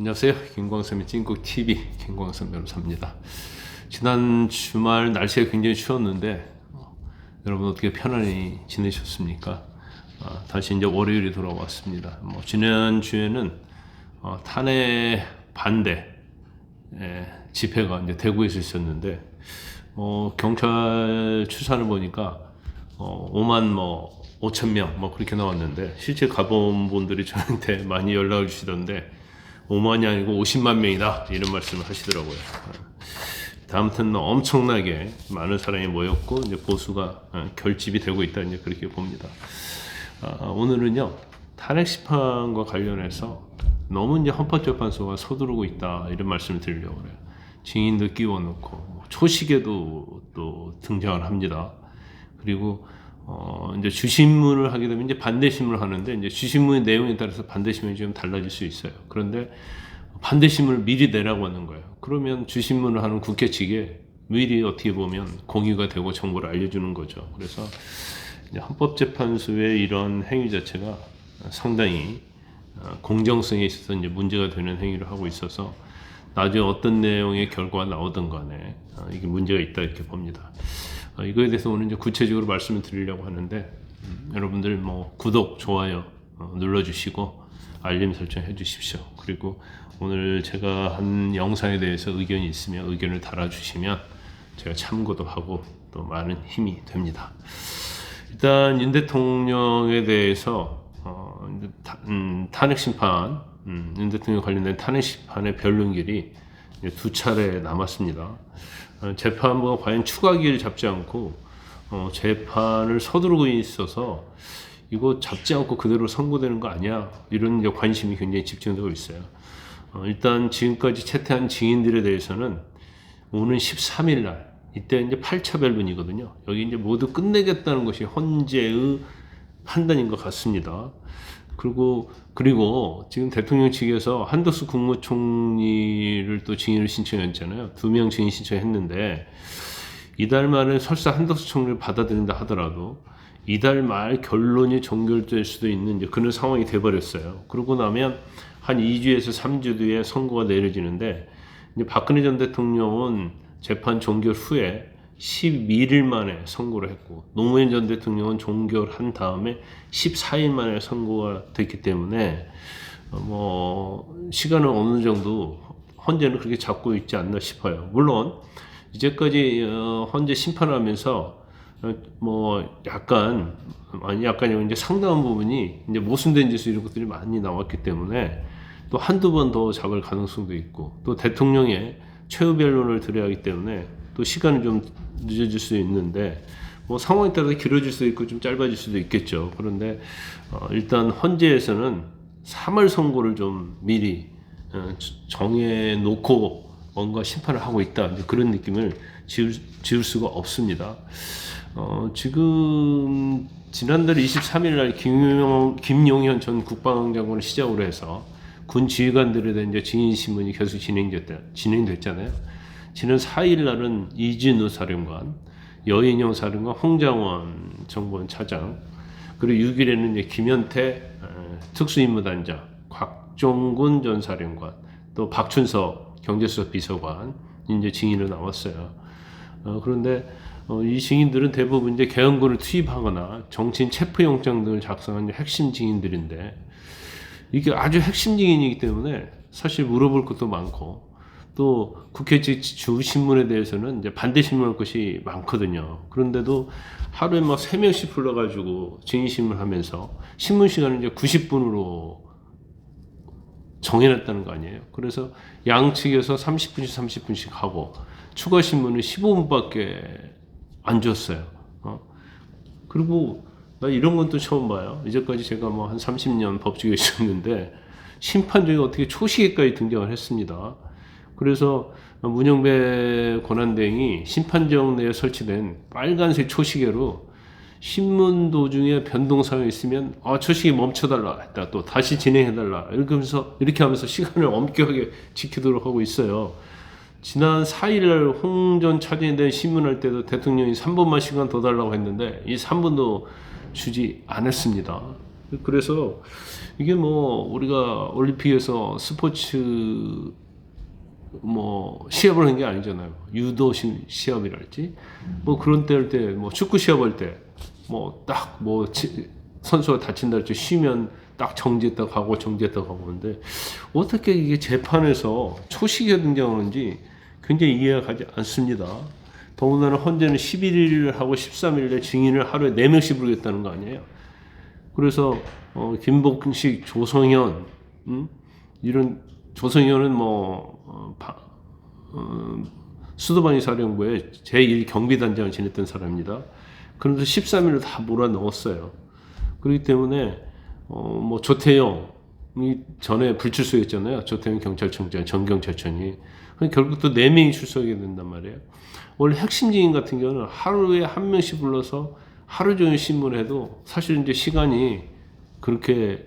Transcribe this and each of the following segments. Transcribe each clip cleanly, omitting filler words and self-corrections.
안녕하세요. 김광삼의 찐국TV 김광삼 변호사입니다. 지난 주말 날씨가 굉장히 추웠는데 여러분 어떻게 편안히 지내셨습니까? 다시 이제 월요일이 돌아왔습니다. 지난 주에는 탄핵 반대 집회가 이제 대구에서 있었는데 경찰 추산을 보니까 5만 5천 명 그렇게 나왔는데 실제 가본 분들이 저한테 많이 연락을 주시던데 5만이 아니고 50만 명이다 이런 말씀을 하시더라고요. 아무튼 엄청나게 많은 사람이 모였고 이제 보수가 결집이 되고 있다 이제 그렇게 봅니다. 오늘은요 탄핵 심판과 관련해서 너무 이제 헌법재판소가 서두르고 있다 이런 말씀을 드리려고 그래요. 증인도 끼워놓고 초식에도 또 등장을 합니다. 그리고 이제 주신문을 하게 되면 이제 반대신문을 하는데 이제 주신문의 내용에 따라서 반대신문이 좀 달라질 수 있어요. 그런데 반대신문을 미리 내라고 하는 거예요. 그러면 주신문을 하는 국회 측에 미리 어떻게 보면 공유가 되고 정보를 알려주는 거죠. 그래서 이제 헌법재판소의 이런 행위 자체가 상당히 공정성에 있어서 이제 문제가 되는 행위를 하고 있어서 나중에 어떤 내용의 결과가 나오든 간에 이게 문제가 있다 이렇게 봅니다. 이거에 대해서 오늘 이제 구체적으로 말씀을 드리려고 하는데 여러분들 구독, 좋아요 눌러주시고 알림 설정 해주십시오. 그리고 오늘 제가 한 영상에 대해서 의견이 있으면 의견을 달아주시면 제가 참고도 하고 또 많은 힘이 됩니다. 일단 윤 대통령에 대해서 탄핵 심판, 윤 대통령 관련된 탄핵 심판의 변론길이 두 차례 남았습니다. 재판부가 과연 추가 기회를 잡지 않고 재판을 서두르고 있어서 이거 잡지 않고 그대로 선고되는 거 아니야? 이런 이제 관심이 굉장히 집중되고 있어요. 일단 지금까지 채택한 증인들에 대해서는 오는 13일 날 이때 이제 8차 변론이거든요. 여기 이제 모두 끝내겠다는 것이 헌재의 판단인 것 같습니다. 그리고 지금 대통령 측에서 한덕수 국무총리를 또 증인을 신청했잖아요. 2명 증인 신청했는데 이달 말에 설사 한덕수 총리를 받아들인다 하더라도 이달 말 결론이 종결될 수도 있는 이제 그런 상황이 돼버렸어요. 그러고 나면 한 2주에서 3주 뒤에 선고가 내려지는데 이제 박근혜 전 대통령은 재판 종결 후에 12일 만에 선고를 했고 노무현 전 대통령은 종결한 다음에 14일 만에 선고가 됐기 때문에 시간은 어느 정도 헌재는 그렇게 잡고 있지 않나 싶어요. 물론 이제까지 헌재 심판하면서 약간이 이제 상당한 부분이 이제 모순된 짓 이런 것들이 많이 나왔기 때문에 또 한두 번 더 잡을 가능성도 있고 또 대통령의 최후 변론을 들어야 하기 때문에 또 시간이 좀 늦어질 수 있는데 상황에 따라서 길어질 수도 있고 좀 짧아질 수도 있겠죠. 그런데 일단 헌재에서는 3월 선고를 좀 미리 정해놓고 뭔가 심판을 하고 있다 이제 그런 느낌을 지울 수가 없습니다. 지금 지난달 23일 날 김용현 전 국방장관을 시작으로 해서 군 지휘관들에 대한 이제 증인 신문이 계속 진행됐잖아요. 지난 4일 날은 이진우 사령관, 여인영 사령관, 홍장원 정보원 차장, 그리고 6일에는 이제 김현태 특수임무단장, 곽종군 전 사령관, 또 박춘석 경제수석 비서관 이제 증인으로 나왔어요. 그런데 이 증인들은 대부분 이제 계엄군을 투입하거나 정치인 체포영장 등을 작성한 핵심 증인들인데 이게 아주 핵심 증인이기 때문에 사실 물어볼 것도 많고 또 국회 측 주신문에 대해서는 이제 반대 신문할 것이 많거든요. 그런데도 하루에 3명씩 불러가지고 증인 신문하면서 신문 시간을 이제 90분으로 정해놨다는 거 아니에요. 그래서 양측에서 30분씩 하고 추가 신문은 15분밖에 안 줬어요. 그리고 나 이런 건 또 처음 봐요. 이제까지 제가 한 30년 법조계에 있었는데 심판 중에 어떻게 초시계까지 등장을 했습니다. 그래서 문영배 권한대행이 심판정 내에 설치된 빨간색 초시계로 신문 도중에 변동사항이 있으면 초시계 멈춰달라 했다. 또 다시 진행해달라. 이렇게 하면서 시간을 엄격하게 지키도록 하고 있어요. 지난 4일 홍 전 차장에 대한 신문할 때도 대통령이 3분만 시간 더 달라고 했는데 이 3분도 주지 않았습니다. 그래서 이게 뭐 우리가 올림픽에서 스포츠 뭐 시합을 한 게 아니잖아요. 유도 시합이랄지 뭐 그런 때일 때 뭐 축구 시합할 때 뭐 딱 뭐 선수가 다친다 할지 쉬면 딱 정지했다 가고 정지했다 가고 하는데 어떻게 이게 재판에서 초시기가 등장하는지 굉장히 이해가 가지 않습니다. 더군다나 헌재는 11일하고 13일에 증인을 하루에 4명씩 부르겠다는 거 아니에요. 그래서 김복식, 조성현 이런 조성현은 수도방위 사령부의 제1 경비단장을 지냈던 사람입니다. 그런데 13일을 다 몰아넣었어요. 그렇기 때문에 뭐 조태영이 전에 불출석했잖아요. 조태영 경찰청장, 전 경찰청이. 결국 또 4명이 출석하게 된단 말이에요. 원래 핵심 증인 같은 경우는 하루에 한 명씩 불러서 하루 종일 신문해도 사실 이제 시간이 그렇게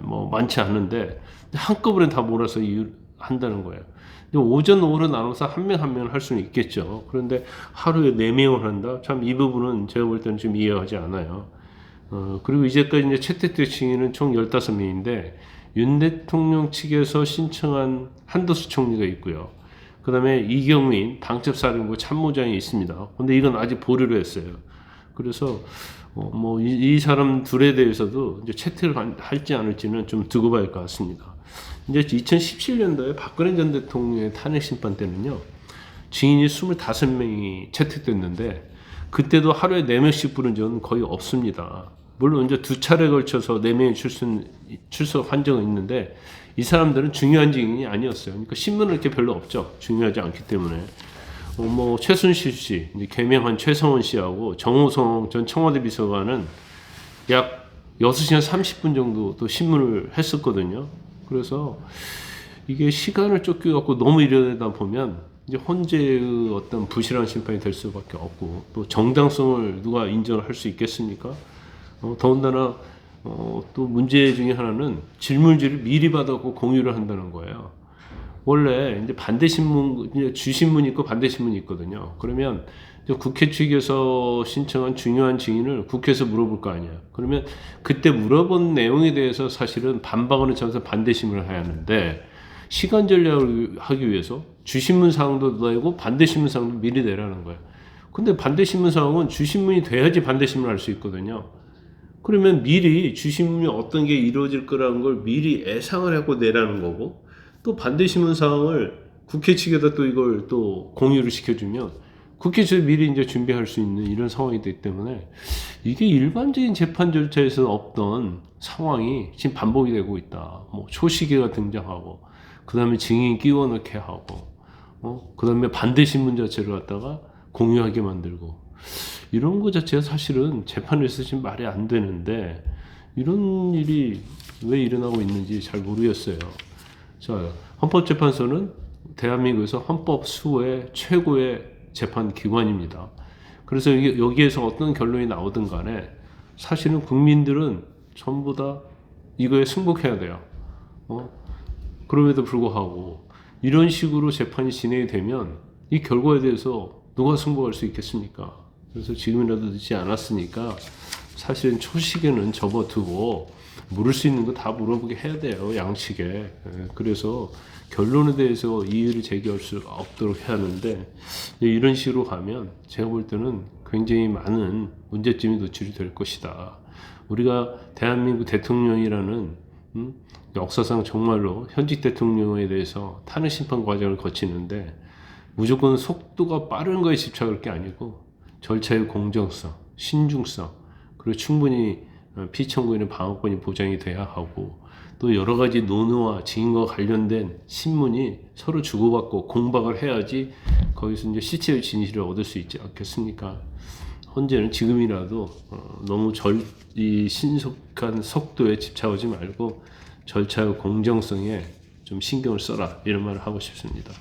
뭐 많지 않은데 한꺼번에 다 몰아서 한다는 거예요. 오전 오후로 나눠서 한 명 한 명 할 수는 있겠죠. 그런데 하루에 4명을 한다? 참 이 부분은 제가 볼 때는 좀 이해하지 않아요. 그리고 이제까지 이제 채택된 증인은 총 15명인데 윤 대통령 측에서 신청한 한도수 총리가 있고요. 그 다음에 이경민 방첩사령부 참모장이 있습니다. 근데 이건 아직 보류를 했어요. 그래서 뭐 이 사람 둘에 대해서도 이제 채택을 할지 않을지는 좀 두고 봐야 할 것 같습니다. 이제 2017년도에 박근혜 전 대통령의 탄핵 심판 때는요, 증인이 25명이 채택됐는데 그때도 하루에 4명씩 부른 적은 거의 없습니다. 물론 이제 2차례에 걸쳐서 4명이 출석 한정은 있는데 이 사람들은 중요한 증인이 아니었어요. 그러니까 신문은 이렇게 별로 없죠. 중요하지 않기 때문에. 뭐 최순실 씨, 이제 개명한 최성원 씨하고 정호성 전 청와대 비서관은 약 6시간 30분 정도 또 신문을 했었거든요. 그래서 이게 시간을 쫓겨갖고 너무 이러다 보면 이제 헌재의 어떤 부실한 심판이 될 수밖에 없고 또 정당성을 누가 인정을 할 수 있겠습니까? 더군다나 또 문제 중에 하나는 질문지를 미리 받아갖고 공유를 한다는 거예요. 원래 이제 반대신문, 주신문이 있고 반대신문이 있거든요. 그러면 국회 측에서 신청한 중요한 증인을 국회에서 물어볼 거 아니에요. 그러면 그때 물어본 내용에 대해서 사실은 반박하는 차원에서 반대신문을 해야 하는데 시간 전략을 하기 위해서 주신문 사항도 내고 반대신문 사항도 미리 내라는 거예요. 근데 반대신문 사항은 주신문이 돼야지 반대신문을 할 수 있거든요. 그러면 미리 주신문이 어떤 게 이루어질 거라는 걸 미리 예상을 하고 내라는 거고 또 반대신문 사항을 국회 측에다 또 이걸 또 공유를 시켜주면 국회 측에 미리 이제 준비할 수 있는 이런 상황이 되기 때문에 이게 일반적인 재판 절차에서 없던 상황이 지금 반복이 되고 있다. 뭐 초시계가 등장하고 그 다음에 증인 끼워 넣게 하고 그 다음에 반대신문 자체를 갖다가 공유하게 만들고 이런 거 자체가 사실은 재판에서 지금 말이 안 되는데 이런 일이 왜 일어나고 있는지 잘 모르겠어요. 자, 헌법재판소는 대한민국에서 헌법 수호의 최고의 재판 기관입니다. 그래서 여기에서 어떤 결론이 나오든 간에 사실은 국민들은 전부 다 이거에 승복해야 돼요. 그럼에도 불구하고 이런 식으로 재판이 진행이 되면 이 결과에 대해서 누가 승복할 수 있겠습니까? 그래서 지금이라도 늦지 않았으니까 사실은 초시계는 접어두고 물을 수 있는 거 다 물어보게 해야 돼요. 양측에. 그래서 결론에 대해서 이의를 제기할 수 없도록 해야 하는데 이런 식으로 가면 제가 볼 때는 굉장히 많은 문제점이 노출이 될 것이다. 우리가 대한민국 대통령이라는 역사상 정말로 현직 대통령에 대해서 탄핵 심판 과정을 거치는데 무조건 속도가 빠른 거에 집착할 게 아니고 절차의 공정성, 신중성, 그리고 충분히 피청구인의 방어권이 보장이 돼야 하고 또 여러 가지 논의와 증인과 관련된 신문이 서로 주고받고 공박을 해야지 거기서 이제 실체의 진실을 얻을 수 있지 않겠습니까? 헌재는 지금이라도 너무 이 신속한 속도에 집착하지 말고 절차의 공정성에 좀 신경을 써라 이런 말을 하고 싶습니다.